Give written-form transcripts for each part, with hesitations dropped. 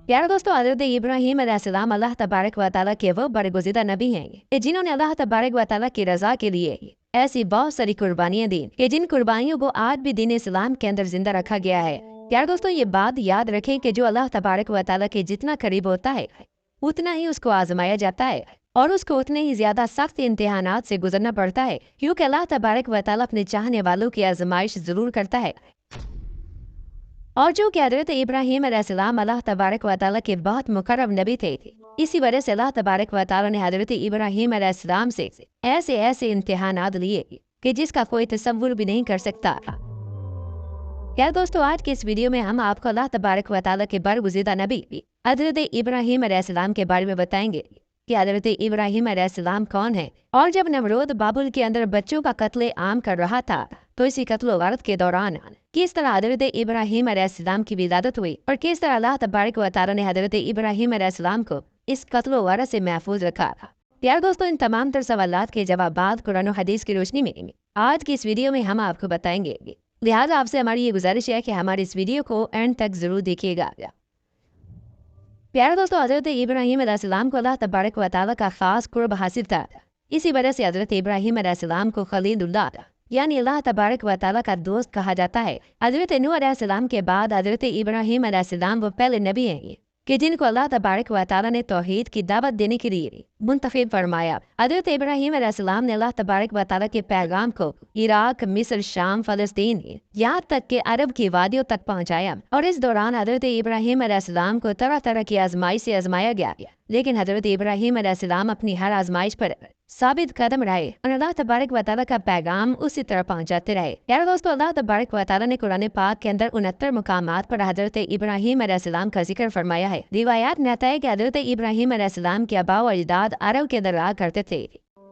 प्यारे दोस्तों, हज़रत इब्राहीम अलैहिस्सलाम अल्लाह तबारक व तआला के वो बरगुज़ीदा नबी हैं कि जिन्होंने अल्लाह तबारक व तआला की रज़ा के लिए ऐसी बहुत सारी कुर्बानियां दी कि जिन कुर्बानियों को आज भी दीन इस्लाम के अंदर जिंदा रखा गया है। प्यारे दोस्तों, ये बात याद रखें कि जो अल्लाह तबारक व तआला के जितना करीब होता है उतना ही उसको आजमाया जाता है और उसको उतने ही ज्यादा सख्त इम्तिहानात से गुजरना पड़ता है, क्योंकि अल्लाह तबारक व तआला अपने चाहने वालों की आजमाइश जरूर करता है। और जो कि हज़रत इब्राहीम अलैहिस्सलाम अल्लाह तबारक व तआला के बहुत मुकर्रम नबी थे, इसी वजह से अल्लाह तबारक व तआला ने हज़रत इब्राहीम अलैहिस्सलाम से ऐसे ऐसे इम्तिहानात लिए कि जिसका कोई तसव्वुर भी नहीं कर सकता। क्या दोस्तों, आज के इस वीडियो में हम आपको अल्लाह तबारक व तआला के बरगुज़ीदा नबी हज़रत इब्राहीम अलैहिस्सलाम के बारे में बताएंगे कि हज़रत इब्राहीम अलैहिस्सलाम कौन है और जब नमरूद बाबुल के अंदर बच्चों का कत्ले आम कर रहा था तो इसी कत्लो गारत के दौरान किस तरह हज़रत इब्राहीम अलैहिस्सलाम की विलादत हुई और किस तरह अल्लाह तबारक व तआला ने हज़रत इब्राहीम अलैहिस्सलाम को इस कत्लो गारत से महफूज रखा। प्यारे दोस्तों, इन तमाम तर सवालात के जवाब कुरान और हदीस की रोशनी में आज की इस वीडियो में हम आपको बताएंगे। लिहाजा आपसे हमारी ये गुजारिश है कि हमारी इस वीडियो को एंड तक जरूर देखिएगा। प्यारे दोस्तों, हज़रत इब्राहीम अलैहिस्सलाम को अल्लाह तबारक व तआला का खास कुर्ब हासिल था। इसी वजह से हज़रत इब्राहीम अलैहिस्सलाम को खलीलुल्लाह यानी अल्लाह तबारक व तआला का दोस्त कहा जाता है। हज़रत नूह अलैहिस्सलाम के बाद हज़रत इब्राहीम अलैहिस्सलाम वो पहले नबी हैं कि जिनको अल्लाह तबारक व तआला ने तौहीद की दावत देने के लिए मुंतखब फरमाया। हज़रत इब्राहीम अलैहिस्सलाम ने अल्लाह तबारक व तआला के पैगाम को इराक, मिस्र, शाम, फलस्तीन यहाँ तक के अरब की वादियों तक पहुँचाया और इस दौरान हज़रत इब्राहीम अलैहिस्सलाम को तरह तरह की आजमाइश से आजमाया गया, लेकिन हज़रत इब्राहीम अलैहिस्सलाम अपनी हर आजमाइश पर साबित कदम रहे और अल्लाह तबारक व तआला का पैगाम उसी तरह पहुंचाते रहे। यार दोस्तों, अल्लाह तबारक व तआला ने कुरान पाक के अंदर 69 मुकामात पर हज़रत इब्राहीम अलैहिस्सलाम का जिक्र फरमाया है। रिवायात में आता है कि हज़रत इब्राहीम अलैहिस्सलाम के आबा व अजदाद अरब के अंदर रहा करते थे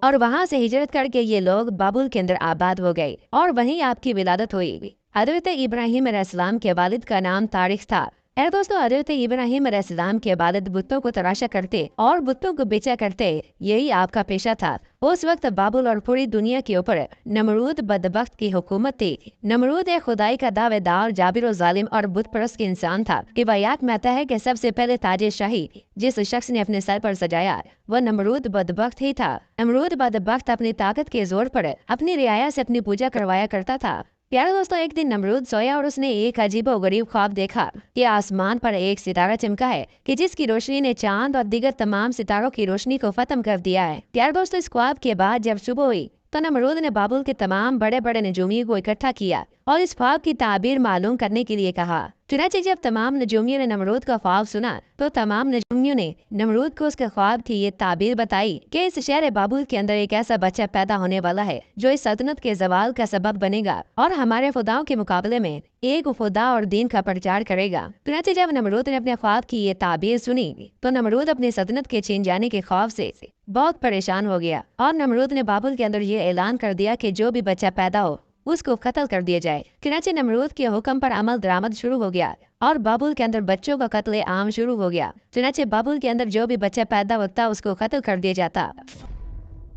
और वहाँ से हिजरत करके ये लोग बाबुल के अंदर आबाद हो गए और वहीं आपकी विलादत हुई। हज़रत इब्राहीम अलैहिस्सलाम के वालिद का नाम तारिक था। अरे दोस्तों, हज़रत इब्राहीम अलैहिस्सलाम के इबादत बुतों को तराशा करते और बुतों को बेचा करते, यही आपका पेशा था। उस वक्त बाबुल और पूरी दुनिया के ऊपर नमरूद बदबख्त की हुकूमत थी। नमरूद एक खुदाई का दावेदार, जाबिर और जालिम और बुत परस्त इंसान था। रिवायात में आता है कि सबसे पहले ताजे शाही जिस शख्स ने अपने सर पर सजाया वह नमरूद बदबख्त ही था। नमरूद बदबख्त अपनी ताकत के जोर पर अपनी रियाया से अपनी पूजा करवाया करता था। प्यारे दोस्तों, एक दिन नमरूद सोया और उसने एक अजीब और गरीब ख्वाब देखा कि आसमान पर एक सितारा चमका है कि जिसकी रोशनी ने चांद और दीगर तमाम सितारों की रोशनी को खत्म कर दिया है। प्यारे दोस्तों, इस ख्वाब के बाद जब सुबह हुई तो नमरूद ने बाबुल के तमाम बड़े बड़े नजूमियों को इकट्ठा किया और इस ख्वाब की ताबीर मालूम करने के लिए कहा। चुनाचे जब तमाम नजूमियों ने नमरूद का ख्वाब सुना तो तमाम नजूमियों ने नमरूद को उसके ख्वाब की ये ताबीर बताई कि इस शहर बाबुल के अंदर एक ऐसा बच्चा पैदा होने वाला है जो इस सल्तनत के जवाल का सबब बनेगा और हमारे खुदाओं के मुकाबले में एक खुदा और दीन का प्रचार करेगा। चुनाचे जब नमरूद ने अपने ख्वाब की ये ताबीर सुनी तो नमरूद अपनी सल्तनत के छीन जाने के खौफ से बहुत परेशान हो गया और नमरूद ने बाबुल के अंदर ये ऐलान कर दिया कि जो भी बच्चा पैदा हो उसको कत्ल कर दिया जाए। चुनाचे नमरूद के हुक्म पर अमल दरामद शुरू हो गया और बाबुल के अंदर बच्चों का कत्ले आम शुरू हो गया। चुनाचे बाबुल के अंदर जो भी बच्चा पैदा होता उसको कत्ल कर दिया जाता।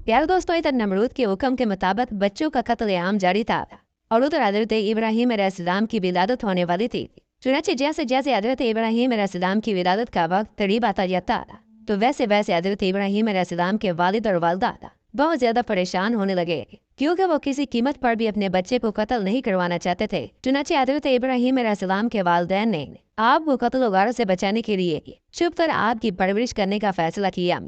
प्यारे दोस्तों, इधर नमरूद के हुक्म के मुताबिक बच्चों का कत्ले आम जारी था और उधर हज़रत इब्राहीम अलैहिस्सलाम की विलादत होने वाली थी। चुनाचे जैसे जैसे हज़रत इब्राहीम अलैहिस्सलाम की विलादत का वक्त करीब आता जाता तो वैसे वैसे हज़रत इब्राहीम अलैहिस्सलाम के वालिद और वालदा बहुत ज्यादा परेशान होने लगे क्योंकि वो किसी कीमत पर भी अपने बच्चे को कत्ल नहीं करवाना चाहते थे। चुनाचे हज़रत इब्राहीम अलैहिस्सलाम के वालिदैन ने आपको कत्ल गारत से बचाने के लिए छुपकर आपकी परवरिश करने का फैसला किया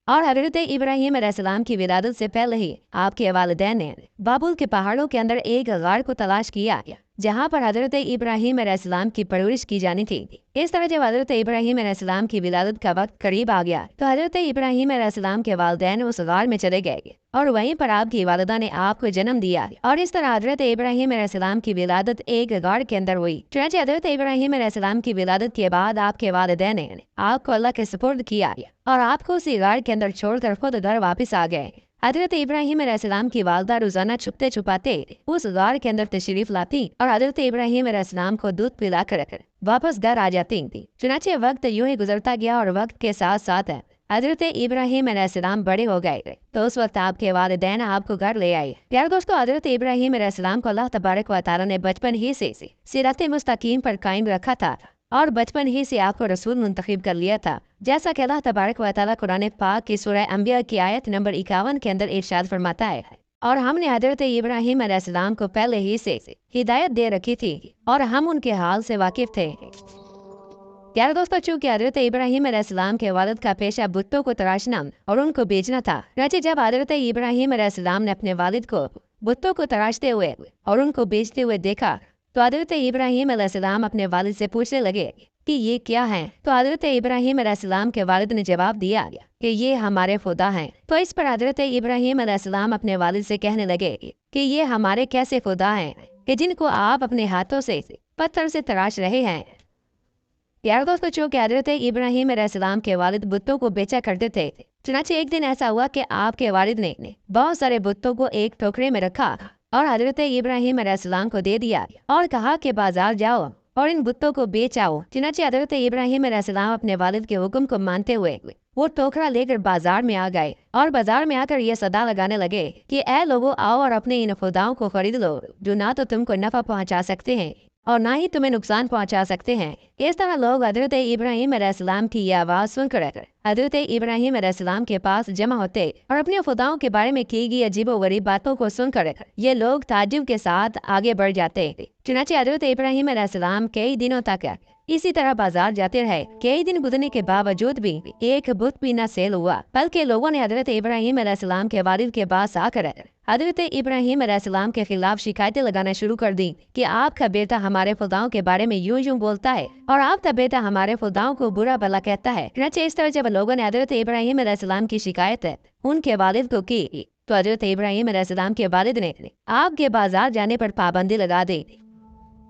और हज़रत इब्राहीम अलैहिस्सलाम की विलादत से पहले ही आपके वालिदैन ने बाबुल के पहाड़ों के अंदर एक गार को तलाश किया जहाँ पर हज़रत इब्राहीम अलैहिस्सलाम की परवरिश की जानी थी। इस तरह जब हज़रत इब्राहीम अलैहिस्सलाम की विलादत का वक्त करीब आ गया तो हज़रत इब्राहीम अलैहिस्सलाम के वालिदैन उस गार में चले गए और वहीं पर आपकी वालिदा ने आपको जन्म दिया और इस तरह हज़रत इब्राहीम अलैहिस्सलाम की विलादत एक गार के अंदर हुई। चुनांचे हज़रत इब्राहीम अलैहिस्सलाम की विलादत के बाद आपके वालिदैन ने आपको अल्लाह के सुपुर्द किया और आपको उसी गार के अंदर छोड़कर खुद घर वापस आ गए। हज़रत इब्राहीम अलैहिस्सलाम की वालदा रोजाना छुपते छुपाते उस गार के अंदर तशरीफ लाती और हज़रत इब्राहीम अलैहिस्सलाम को दूध पिला कर वापस घर आ जाती थी। चुनांचे वक्त यूं ही गुजरता गया और वक्त के साथ साथ हज़रत इब्राहीम अलैहिस्सलाम बड़े हो गए तो उस वक्त आपके वालिदैन आपको घर ले आए। प्यारे दोस्तों, हज़रत इब्राहीम अलैहिस्सलाम को अल्लाह तबारक व तआला ने बचपन ही से सिराते मुस्तकीम पर कायम रखा था और बचपन ही से आपको रसूल मुंतखब कर लिया था, जैसा कि अल्लाह तबारक व तआला कुरान पाक की सूरह अंबिया की आयत नंबर 51 के अंदर इरशाद फरमाता है, और हमने हजरत इब्राहिम अलैहिस्सलाम को पहले ही से हिदायत दे रखी थी और हम उनके हाल से वाकिफ थे। प्यारे दोस्तों, चूंकि हजरत इब्राहिम अलैहिस्सलाम के वालिद का पेशा बुतों को तराशना और उनको बेचना था, जब हजरत इब्राहिम अलैहिस्सलाम ने अपने वालिद को बुतों को तराशते हुए और उनको बेचते हुए देखा, तो हजरत इब्राहिम अलैहिस्सलाम अपने वालिद से पूछने लगे कि ये क्या है। तो हजरत इब्राहिम अलैहिस्सलाम के वालिद ने जवाब दिया कि ये हमारे खुदा हैं। तो इस पर हजरत इब्राहिम अलैहिस्सलाम अपने वालिद से कहने लगे कि ये हमारे कैसे खुदा हैं कि जिनको आप अपने हाथों से पत्थर से तराश रहे हैं। प्यारे दोस्तों, चूंकि हजरत इब्राहिम अलैहिस्सलाम के वालिद बुतों को बेचा करते थे, चुनांचे एक दिन ऐसा हुआ कि आपके वालिद ने बहुत सारे बुतों को एक टोकरे में रखा और हजरत इब्राहिम अलैहिस्सलाम को दे दिया और कहा कि बाजार जाओ और इन बुतों को बेच आओ। चुनांचे हजरत इब्राहिम अलैहिस्सलाम अपने वालिद के हुक्म को मानते हुए वो टोकरा लेकर बाजार में आ गए और बाजार में आकर ये सदा लगाने लगे कि ऐ लोगों, आओ और अपने इन खुदाओं को खरीद लो जो ना तो तुमको नफा पहुंचा सकते हैं और ना ही तुम्हें नुकसान पहुंचा सकते हैं। इस तरह लोग हजरत इब्राहिम अलैहिस्सलाम की ये आवाज़ सुनकर हजरत इब्राहिम अलैहिस्सलाम के पास जमा होते और अपने खुदाओं के बारे में की गई अजीबोगरीब बातों को सुनकर ये लोग ताज्जुब के साथ आगे बढ़ जाते। चुनांचे हजरत इब्राहिम अलैहिस्सलाम कई दिनों तक इसी तरह बाजार जाते रहे। कई दिन गुजरने के बावजूद भी एक बुत भी न सेल हुआ, बल्कि लोगों ने हजरत इब्राहिम अलैहिस्सलाम के वालिद के पास आकर हजरत इब्राहिम अलैहिस्सलाम के खिलाफ शिकायतें लगाना शुरू कर दी कि आपका बेटा हमारे खुदाओं के बारे में यूं बोलता है और आपका बेटा हमारे खुदाओं को बुरा भला कहता है। इस तरह जब लोगों ने हजरत इब्राहिम अलैहिस्सलाम की शिकायत उनके वालिद को की, तो हजरत इब्राहिम अलैहिस्सलाम के वालिद ने आपके बाजार जाने पर पाबंदी लगा दी।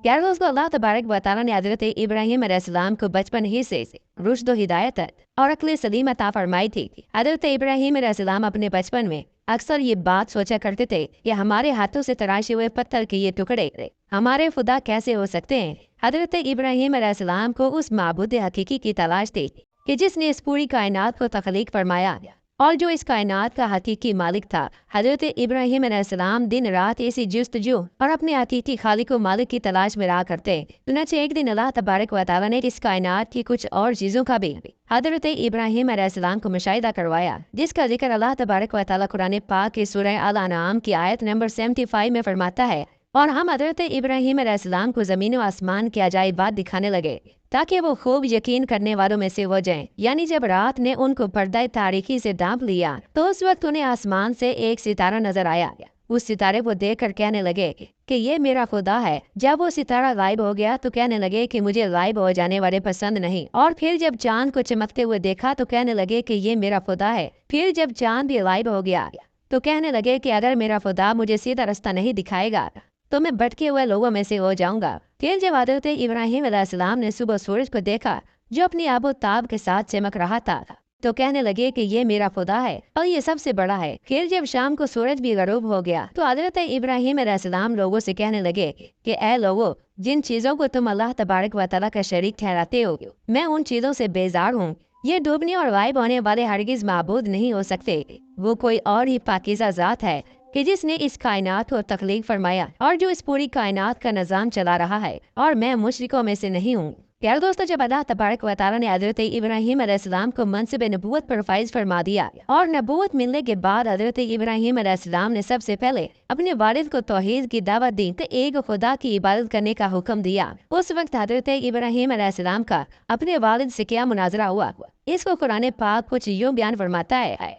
प्यारे दोस्तों, अल्लाह तबारक व तआला ने हजरत इब्राहिम अलैहिस्सलाम को बचपन ही से रुश्द व हिदायत और अक्ल सलीम अता फरमाई थी। हजरत इब्राहिम अलैहिस्सलाम अपने बचपन में अक्सर ये बात सोचा करते थे कि हमारे हाथों से तराशे हुए पत्थर के ये टुकड़े हमारे खुदा कैसे हो सकते हैं। हजरत इब्राहिम अलैहिस्सलाम को उस माबूद हकीकी की तलाश थी कि जिसने इस पूरी कायनात को तख्लीक फरमाया और जो इस कायनात का हकीकी मालिक था। हजरत इब्राहिम अलैहिस्सलाम दिन रात इसी जुस्तजू और अपने हकीकी खालिक मालिक की तलाश में रहा करते। चुनांचे एक दिन अल्लाह तबारक व तआला ने इस कायनात की कुछ और चीज़ों का भी हजरत इब्राहिम अलैहिस्सलाम को मुशाहिदा करवाया, जिसका जिक्र अल्लाह तबारक व तआला कुरान पाक की सूरह अल अनआम की आयत नंबर 75 में फरमाता है, और हम हजरत इब्राहिम अलैहिस्सलाम को ज़मीन व आसमान के अजाइबात दिखाने लगे ताकि वो खूब यकीन करने वालों में से हो जाएं। यानी जब रात ने उनको पर्दा तारीकी से ढांप लिया तो उस वक्त उन्हें आसमान से एक सितारा नजर आया। उस सितारे को देखकर कहने लगे कि ये मेरा खुदा है। जब वो सितारा गायब हो गया तो कहने लगे कि मुझे गायब हो जाने वाले पसंद नहीं। और फिर जब चांद को चमकते हुए देखा तो कहने लगे कि ये मेरा खुदा है। फिर जब चांद भी गायब हो गया तो कहने लगे कि अगर मेरा खुदा मुझे सीधा रास्ता नहीं दिखाएगा तो मैं भटके हुए लोगों में से हो जाऊंगा। फिर जब हजरत इब्राहिम अलैहिस्सलाम ने सुबह सूरज को देखा जो अपनी आबो ताब के साथ चमक रहा था तो कहने लगे कि ये मेरा खुदा है और ये सबसे बड़ा है। फिर जब शाम को सूरज भी गरूब हो गया तो हजरत इब्राहिम अलैहिस्सलाम लोगों से कहने लगे कि ऐ लोगों, जिन चीज़ों को तुम अल्लाह तबारक व तआला का शरीक ठहराते हो, मैं उन चीज़ों से बेजार हूँ। ये डूबने और गायब होने वाले हरगिज माबूद नहीं हो सकते। वो कोई और ही पाकीज़ा ज़ात है कि जिसने इस कायनात को तख्लीक फरमाया और जो इस पूरी कायनात का निज़ाम चला रहा है, और मैं मुशरिकों में से नहीं हूँ। प्यारे दोस्तों, जब अल्लाह तबारक व तआला ने हजरत इब्राहिम अलैहिस्सलाम को मनसिब नबूवत पर फाइज फरमा दिया और नबूवत मिलने के बाद हजरत इब्राहिम अलैहिस्सलाम ने सबसे पहले अपने वालिद को तौहीद की दावत दी तो एक खुदा की इबादत करने का हुक्म दिया। उस वक्त हजरत इब्राहिम अलैहिस्सलाम का अपने वालिद से क्या मुनाजरा हुआ, इसको कुरान पाक कुछ यूँ बयान फरमाता है।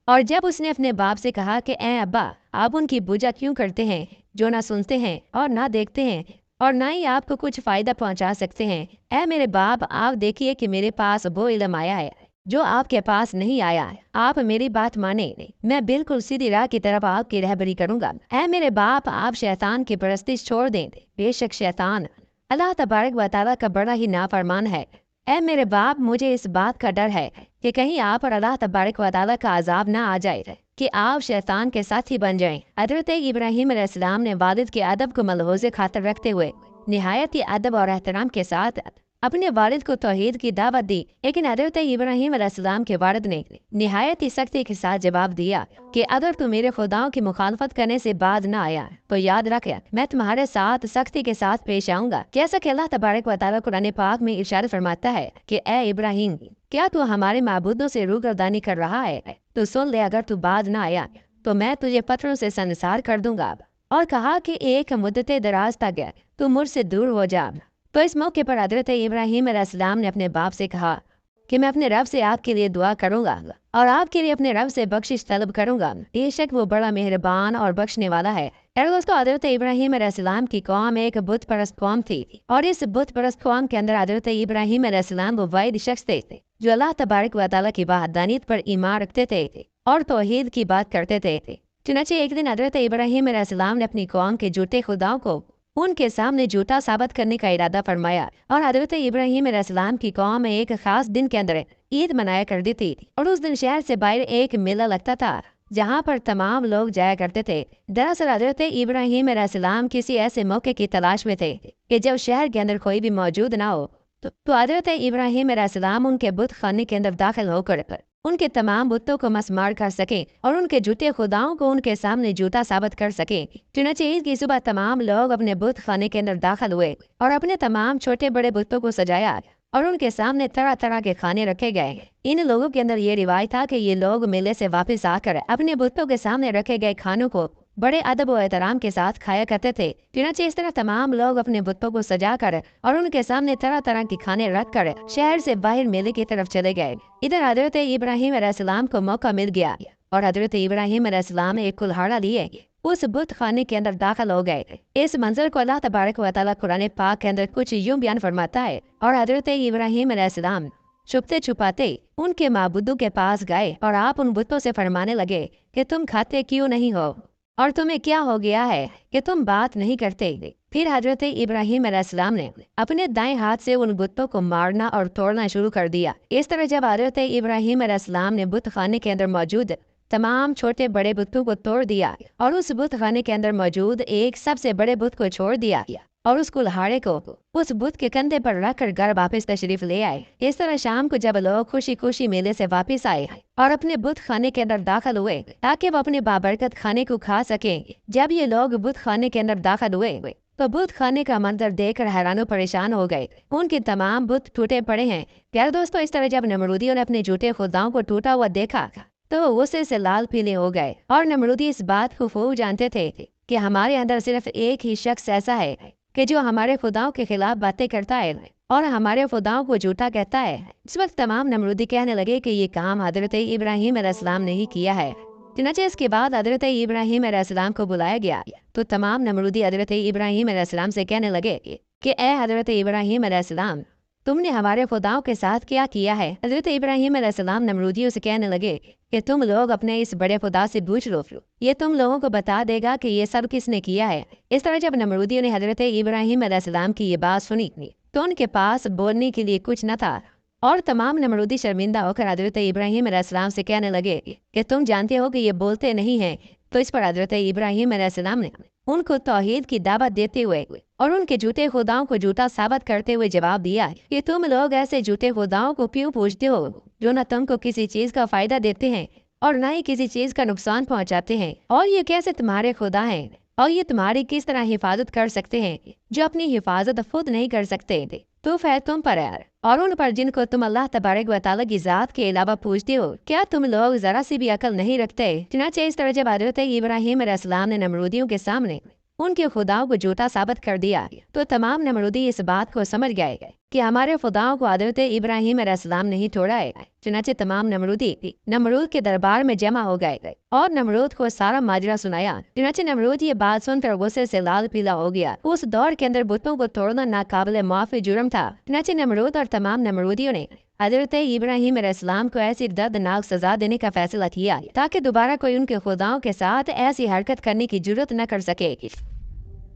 और जब उसने अपने बाप से कहा कि ऐ अब्बा, आप उनकी पूजा क्यों करते हैं जो ना सुनते हैं और ना देखते हैं और ना ही आपको कुछ फ़ायदा पहुंचा सकते हैं। ऐ मेरे बाप, आप देखिए कि मेरे पास वो इल्म आया है जो आपके पास नहीं आया। आप मेरी बात माने, मैं बिल्कुल सीधी राह की तरफ आपकी रहबरी करूंगा। ऐ मेरे बाप, आप शैतान की परस्तिश छोड़ दें। बेशक शैतान अल्लाह तबारक व तआला का बड़ा ही नाफरमान है। ऐ मेरे बाप, मुझे इस बात का डर है कि कहीं आप और अल्लाह तबारक व तआला का अजाब ना आ जाए कि आप शैतान के साथी बन जाएं। हजरत इब्राहिम अलैहिस्सलाम ने वालिद के अदब को मलहूज़ खातर रखते हुए निहायत ही अदब और एहतराम के साथ अपने वालिद को तौहीद की दावत दी, लेकिन हज़रत इब्राहीम अलैहिस्सलाम के वालिद ने निहायत ही सख्ती के साथ जवाब दिया कि अगर तू मेरे खुदाओं की मुखालफत करने से बाज न आया तो याद रख मैं तुम्हारे साथ सख्ती के साथ पेश आऊंगा। जैसा कि अल्लाह तबारक व तआला कुरान पाक में इरशाद फरमाता है कि ए इब्राहीम, क्या तू हमारे माबूदों से रूगर्दानी कर रहा है? तो सुन ले, अगर तू बाज न आया तो मैं तुझे पत्थरों से संसार कर दूंगा। और कहा कि एक मुद्दत दराज तक तू मुझसे दूर हो जा। तो इस मौके पर हज़रत इब्राहीम अलैहिस्सलाम ने अपने बाप से कहा कि मैं अपने रब से आपके लिए दुआ करूंगा और आपके लिए अपने रब से बख्शिश तलब करूंगा, बेशक वो बड़ा मेहरबान और बख्शने वाला है। दोस्तों, हज़रत इब्राहीम अलैहिस्सलाम की कौम एक बुत परस्त कौम थी और इस बुत परस्त कौम के अंदर हज़रत इब्राहीम अलैहिस्सलाम वो वाहिद शख्स थे जो अल्लाह तबारक व तआला की वहदानियत पर ईमान रखते थे और तौहीद की बात करते थे। चुनांचे एक दिन हज़रत इब्राहीम अलैहिस्सलाम ने अपनी कौम के झूठे खुदाओं को उनके सामने झूठा साबित करने का इरादा फरमाया और हज़रत इब्राहीम अलैहिस्सलाम की कौम एक खास दिन के अंदर ईद मनाया करती थी और उस दिन शहर से बाहर एक मेला लगता था जहाँ पर तमाम लोग जाया करते थे। दरअसल हज़रत इब्राहीम अलैहिस्सलाम किसी ऐसे मौके की तलाश में थे कि जब शहर के अंदर कोई भी मौजूद ना हो तो हज़रत इब्राहीम अलैहिस्सलाम उनके बुत खाने के अंदर दाखिल होकर उनके तमाम बुतों को मसमार कर सके और उनके झूठे खुदाओं को उनके सामने झूठा साबित कर सके। चुनांचे ईद की सुबह तमाम लोग अपने बुत खाने के अंदर दाखिल हुए और अपने तमाम छोटे बड़े बुतों को सजाया और उनके सामने तरह तरह के खाने रखे गए। इन लोगों के अंदर ये रिवायत था कि ये लोग मेले से वापस आकर अपने बुतों के सामने रखे गए खानों को बड़े अदब और एहतराम के साथ खाया करते थे। चुनांचे इस तरह तमाम लोग अपने बुतों को सजा कर और उनके सामने तरह तरह के खाने रख कर शहर से बाहर मेले की तरफ चले गए। इधर हज़रत इब्राहीम अलैहिस्सलाम को मौका मिल गया और हज़रत इब्राहीम अलैहिस्सलाम एक कुल्हाड़ा लिए उस बुत खाने के अंदर दाखिल हो गए। इस मंजर को अल्लाह तबारक व तआला कुरान पाक के अंदर कुछ यूं बयान फरमाता है और हज़रत इब्राहीम अलैहिस्सलाम छुपते छुपाते उनके माबूदों के पास गए और आप उन बुतों से फरमाने लगे कि तुम खाते क्यों नहीं हो और तुम्हें क्या हो गया है कि तुम बात नहीं करते। फिर हज़रत इब्राहीम अलैहिस्सलाम ने अपने दाएं हाथ से उन बुतों को मारना और तोड़ना शुरू कर दिया। इस तरह जब हज़रत इब्राहीम अलैहिस्सलाम ने बुत खाने के अंदर मौजूद तमाम छोटे बड़े बुतों को तोड़ दिया और उस बुत खाने के अंदर मौजूद एक सबसे बड़े बुत को छोड़ दिया और उस कुल्हाड़े को उस बुत के कंधे पर रखकर घर वापस तशरीफ ले आए। इस तरह शाम को जब लोग खुशी खुशी मेले से वापस आए और अपने बुत खाने के अंदर दाखिल हुए ताकि वो अपने बाबरकत खाने को खा सकें, जब ये लोग बुत खाने के अंदर दाखिल हुए तो बुत खाने का मंजर देखकर हैरान परेशान हो गए। उनके तमाम बुत टूटे पड़े हैं। प्यारे दोस्तों, इस तरह जब नमरूदियों ने अपने झूठे खुदाओं को टूटा हुआ देखा तो वो गुस्से से लाल पीले हो गए और नमरूदी इस बात को खूब जानते थे कि हमारे अंदर सिर्फ एक ही शख्स ऐसा है कि जो हमारे खुदाओं के खिलाफ बातें करता है और हमारे खुदाओं को झूठा कहता है। इस वक्त तमाम नमरूदी कहने लगे कि ये काम हज़रत इब्राहीम अलैहिस्सलाम ने ही किया है। चुनांचे इसके बाद हज़रत इब्राहीम अलैहिस्सलाम को बुलाया गया तो तमाम नमरूदी हज़रत इब्राहीम अलैहिस्सलाम से कहने लगे कि ए हज़रत इब्राहीम अलैहिस्सलाम, तुमने हमारे खुदाओं के साथ क्या किया है। हज़रत इब्राहीम अलैहिस्सलाम नमरूदियों से कहने लगे कि तुम लोग अपने इस बड़े खुदा से पूछ लो, ये तुम लोगों को बता देगा कि ये सब किसने किया है। इस तरह जब नमरूदियों ने हज़रत इब्राहीम अलैहिस्सलाम की ये बात सुनी तो उनके पास बोलने के लिए कुछ न था और तमाम नमरूदी शर्मिंदा होकर हज़रत इब्राहीम अलैहिस्सलाम से कहने लगे कि तुम जानते हो कि ये बोलते नहीं हैं। तो इस पर हज़रत इब्राहीम अलैहिस्सलाम ने उनको तौहीद की दावत देते हुए और उनके झूठे खुदाओं को झूठा साबित करते हुए जवाब दिया कि तुम लोग ऐसे झूठे खुदाओं को क्यों पूछते हो जो न तुमको किसी चीज का फायदा देते हैं और न ही किसी चीज का नुकसान पहुंचाते हैं, और ये कैसे तुम्हारे खुदा हैं और ये तुम्हारी किस तरह हिफाजत कर सकते हैं जो अपनी हिफाजत खुद नहीं कर सकते। तो फिर तुम पर यार और उन पर जिनको तुम अल्लाह तबारक व तआला की ज़ात के अलावा पूछते हो, क्या तुम लोग जरा सी भी अकल नहीं रखते। चुनांचे इस तरह जब हज़रत इब्राहीम अलैहिस्सलाम ने नमरूदियों के सामने उनके खुदाओं को झूठा साबित कर दिया तो तमाम नमरूदी इस बात को समझ गए कि हमारे खुदाओं को हज़रत इब्राहीम अलैहिस्सलाम ने ही तोड़ा है। चुनांचे तमाम नमरूदी नमरूद के दरबार में जमा हो गए और नमरूद को सारा माजरा सुनाया। चुनांचे नमरूद ये बात सुनकर गुस्से से लाल पीला हो गया। उस दौर के अंदर बुतों को तोड़ना नाकाबिले माफी जुर्म था। चुनांचे नमरूद और तमाम नमरूदियों ने हज़रत इब्राहीम अलैहिस्सलाम को ऐसी दर्दनाक सजा देने का फैसला किया ताकि दोबारा कोई उनके खुदाओं के साथ ऐसी हरकत करने की जरूरत न कर सके।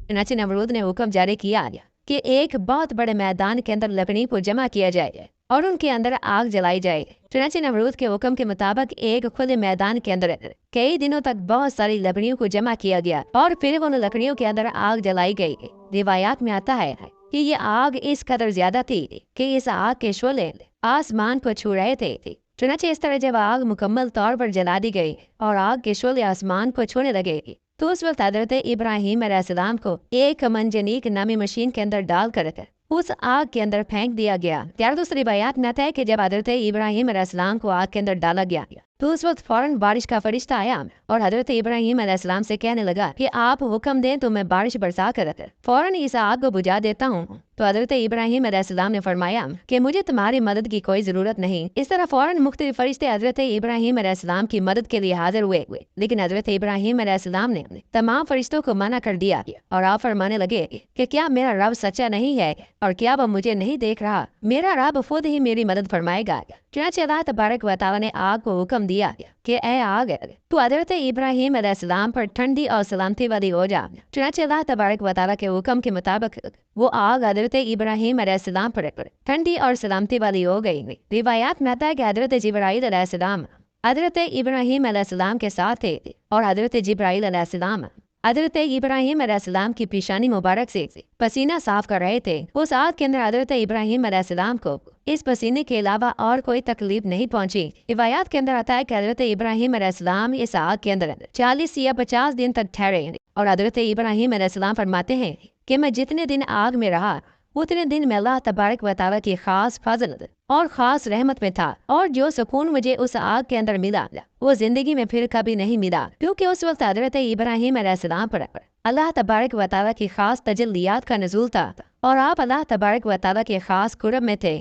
चुनांचे नमरूद ने हुक्म जारी किया कि एक बहुत बड़े मैदान के अंदर लकड़ी को जमा किया जाए और उनके अंदर आग जलाई जाए। चुनांचे नमरूद के हुक्म के मुताबिक एक खुले मैदान के अंदर कई दिनों तक बहुत सारी लकड़ियों को जमा किया गया और फिर उन लकड़ियों के अंदर आग जलाई गई। रिवायात में आता है کہ یہ آگ اس قدر زیادہ تھی کہ اس آگ کے شعلے آسمان کو چھو رہے تھے۔ چنانچہ اس طرح جب آگ مکمل طور پر جلا دی گئی اور آگ کے شعلے آسمان کو چھونے لگے تو اس وقت حضرت ابراہیم علیہ السلام کو ایک منجنیق نمی مشین کے اندر ڈال کر اس آگ کے اندر پھینک دیا گیا۔ یار دوسری بیات نہ ہے کہ جب حضرت ابراہیم علیہ السلام کو آگ کے اندر ڈالا گیا تو اس وقت فوراً بارش کا فرشتہ آیا اور حضرت ابراہیم علیہ السلام سے کہنے لگا کہ آپ حکم دیں تو میں بارش برسا کر فوراً اس آگ کو بجھا دیتا ہوں۔ تو حضرت ابراہیم علیہ السلام نے فرمایا کہ مجھے تمہاری مدد کی کوئی ضرورت نہیں۔ اس طرح فوراً مختلف فرشتے حضرت ابراہیم علیہ السلام کی مدد کے لیے حاضر ہوئے، لیکن حضرت ابراہیم علیہ السلام نے تمام فرشتوں کو منع کر دیا اور آپ فرمانے لگے کہ کیا میرا رب سچا نہیں ہے اور کیا وہ مجھے نہیں دیکھ رہا؟ میرا رب خود ہی میری مدد فرمائے گا۔ چنانچہ اللہ تبارک و تعالیٰ نے آگ کو حکم دیا کہ اے آگ تو حضرت ابراہیم علیہ السلام پر ٹھنڈی اور سلامتی والی ہو جا۔ چنانچہ اللہ تبارک و تعالیٰ کے حکم کے مطابق وہ آگ حضرت ابراہیم علیہ السلام پر ٹھنڈی اور سلامتی والی ہو گئی۔ روایات میں آتا ہے کہ حضرت جبرائیل علیہ السلام حضرت ابراہیم علیہ السلام کے ساتھ تھے اور حضرت جبرائیل علیہ السلام حضرت ابراہیم علیہ السلام کی پیشانی مبارک سے پسینہ صاف کر رہے تھے۔ اس آگ کے اندر حضرت ابراہیم علیہ السلام کو اس پسینے کے علاوہ اور کوئی تکلیف نہیں پہنچی۔ روایات کے اندر آتا ہے کہ حضرت ابراہیم علیہ السلام اس آگ کے اندر 40 یا 50 دن تک ٹھہرے اور حضرت ابراہیم علیہ السلام فرماتے ہیں کہ میں جتنے دن آگ میں رہا اتنے دن میں اللہ تبارک و تعالیٰ کی خاص فضل اور خاص رحمت میں تھا، اور جو سکون مجھے اس آگ کے اندر ملا وہ زندگی میں پھر کبھی نہیں ملا، کیونکہ اس وقت حضرت ابراہیم علیہ السلام پر اللہ تبارک و تعالیٰ کی خاص تجلیات کا نزول تھا اور آپ اللہ تبارک و تعالیٰ کے خاص قرب میں تھے۔